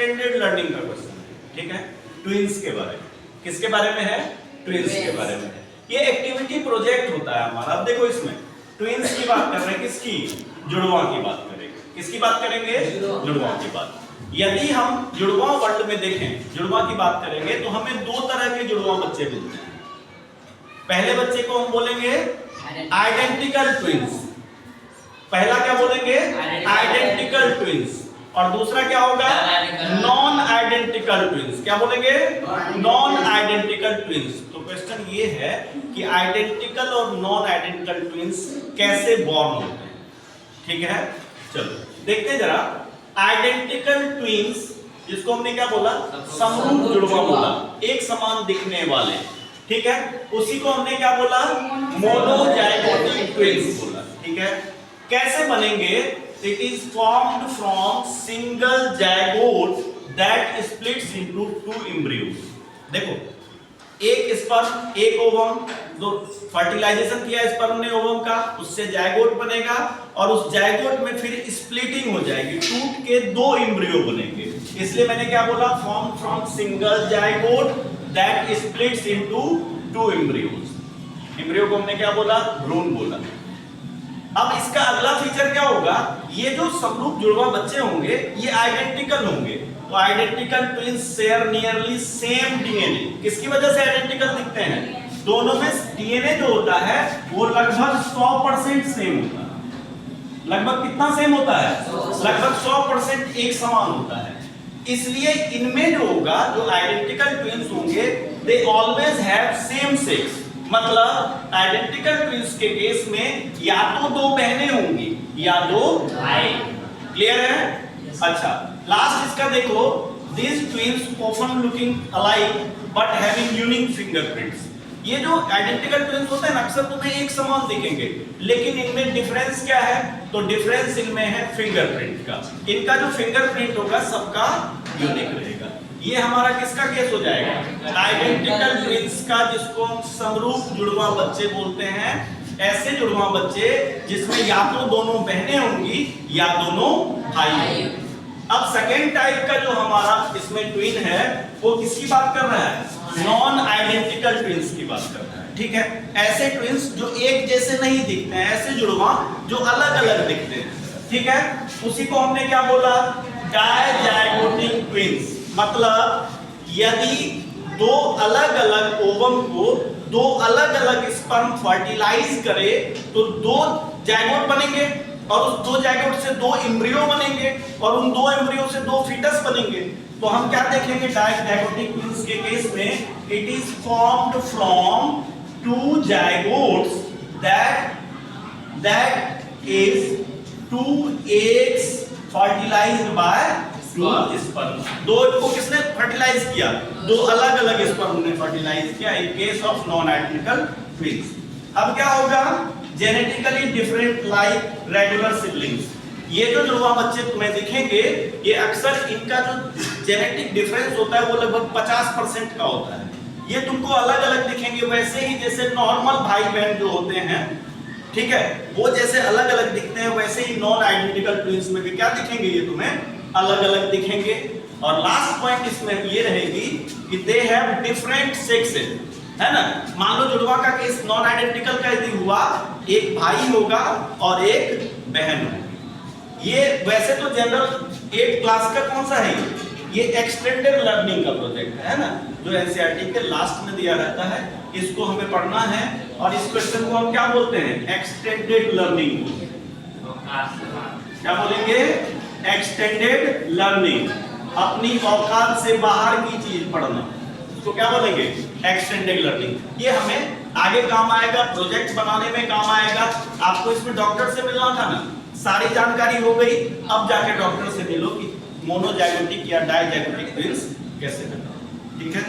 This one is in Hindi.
एक्सटेंडेड लर्निंग का क्वेश्चन है, ठीक है, ट्विंस के बारे में। किसके बारे में है? ट्विंस के बारे में है। ये एक्टिविटी प्रोजेक्ट होता है हमारा। अब देखो इसमें ट्विंस की बात कर रहे हैं, किसकी? जुड़वा की बात करेंगे। किसकी बात करेंगे? जुड़वा की बात। यदि हम जुड़वा वर्ल्ड में देखें, जुड़वा की बात करेंगे तो हमें दो तरह के जुड़वा बच्चे मिलते हैं। पहले बच्चे को हम बोलेंगे आइडेंटिकल ट्विंस। पहला क्या बोलेंगे? Identical twins. और दूसरा क्या होगा? Non identical twins. क्या बोलेंगे? Non identical twins. तो क्वेश्चन ये है कि आइडेंटिकल और नॉन आइडेंटिकल ट्विंस कैसे बॉर्न होते हैं, ठीक है? चलो देखते हैं जरा। आइडेंटिकल ट्विंस जिसको हमने क्या बोला? समरूप जुड़वा बोला, एक समान दिखने वाले, ठीक है, उसी को हमने क्या बोला? मोनोजाइगोटिक ट्विंस बोला, ठीक है। कैसे बनेंगे? It is formed from single zygote that splits into two embryos। देखो, एक स्पर्म एक ओवम, दो फर्टिलाइजेशन किया स्पर्म ने ओवम का, उससे जायगोट बनेगा और उस जायगोट में फिर स्प्लिटिंग हो जाएगी, टूट के दो एम्ब्रियो बनेंगे। इसलिए मैंने क्या बोला? Form from single zygote that splits into two embryos. Embryo को हमने क्या बोला? भ्रूण बोला। अब इसका अगला फीचर क्या होगा? ये जो समरूप जुड़वा बच्चे होंगे ये आइडेंटिकल होंगे। तो identical twins share nearly same DNA. किसकी वजह से आइडेंटिकल दिखते हैं? दोनों में डीएनए जो होता है वो लगभग 100% सेम होता है। लगभग कितना सेम होता है? लगभग 100% एक समान होता है। इसलिए इनमें जो होगा, जो आइडेंटिकल ट्विंस होंगे, they always have same sex. मतलब आइडेंटिकल ट्विंस के केस में या तो दो बहनें होंगी या दो भाई। क्लियर है? अच्छा, लास्ट इसका देखो। These twins often looking alike but having unique fingerprints। ये जो आइडेंटिकल ट्विंस होते हैं ना, अक्सर तुम्हें एक समान दिखेंगे, लेकिन इनमें डिफरेंस क्या है? तो डिफरेंस इनमें है फिंगरप्रिंट का। इनका जो फिंगरप्रिंट होगा सबका यूनिक रहेगा। ये हमारा किसका केस हो जाएगा? आइडेंटिकल ट्विंस का, जिसको हम समरूप जुड़वा बच्चे बोलते हैं। ऐसे जुड़वा बच्चे जिसमें या तो दोनों बहनें होंगी या दोनों भाई होंगे। अब सेकेंड टाइप का जो हमारा इसमें ट्विन है वो किसकी बात कर रहा है? नॉन आइडेंटिकल ट्विंस की बात कर रहा है, ठीक है। ऐसे ट्विंस जो एक जैसे नहीं दिखते हैं, ऐसे जुड़वा जो अलग अलग दिखते हैं, ठीक है, उसी को हमने क्या बोला? Dizygotic twins. मतलब यदि दो अलग अलग ओवम को दो अलग अलग स्पर्म फर्टिलाइज करे तो दो जायगोट बनेंगे और उस दो जायगोट से दो एम्ब्रियो बनेंगे और उन दो एम्ब्रियो से दो फीटस बनेंगे। तो हम क्या देखेंगे डायजाइगोटिक ट्विंस के केस में? It is formed from two zygotes that is two eggs fertilized by sperm. दो को किसने फर्टिलाइज किया? दो अलग अलग स्पर्म ने फर्टिलाइज किया in case of non identical twins. अब क्या होगा? Genetically different like regular siblings. ये जो जुड़वा बच्चे तुम्हें दिखेंगे, ये अक्सर इनका जो जेनेटिक डिफरेंस होता है वो लगभग 50% का होता है। ये तुमको अलग अलग दिखेंगे, वैसे ही जैसे नॉर्मल भाई बहन जो होते हैं, ठीक है, वो जैसे अलग अलग दिखते हैं, वैसे ही नॉन आइडेंटिकल ट्विंस में भी क्या दिखेंगे? ये तुम्हें अलग अलग दिखेंगे। और लास्ट पॉइंट इसमें ये रहेगी कि दे हैव डिफरेंट सेक्सेस, है ना। मान लो जुड़वा का केस नॉन आइडेंटिकल का यदि हुआ, एक भाई होगा और एक बहन होगी। ये वैसे तो जनरल 8 क्लास का कौन सा है? ये एक्सटेंडेड लर्निंग का प्रोजेक्ट है ना, जो एनसीईआरटी के लास्ट में दिया रहता है। इसको हमें पढ़ना है और इस क्वेश्चन को हम क्या बोलते हैं? Extended learning. क्या बोलेंगे? Extended learning. अपनी औकात से बाहर की चीज पढ़ना, इसको क्या बोलेंगे? Extended learning. ये हमें आगे काम आएगा, प्रोजेक्ट बनाने में काम आएगा। आपको इसमें डॉक्टर से मिलना था ना, सारी जानकारी हो गई। अब जाके डॉक्टर से मिलो कि मोनोजाइगोटिक या डायजाइगोटिक ट्विंस कैसे करना, ठीक है।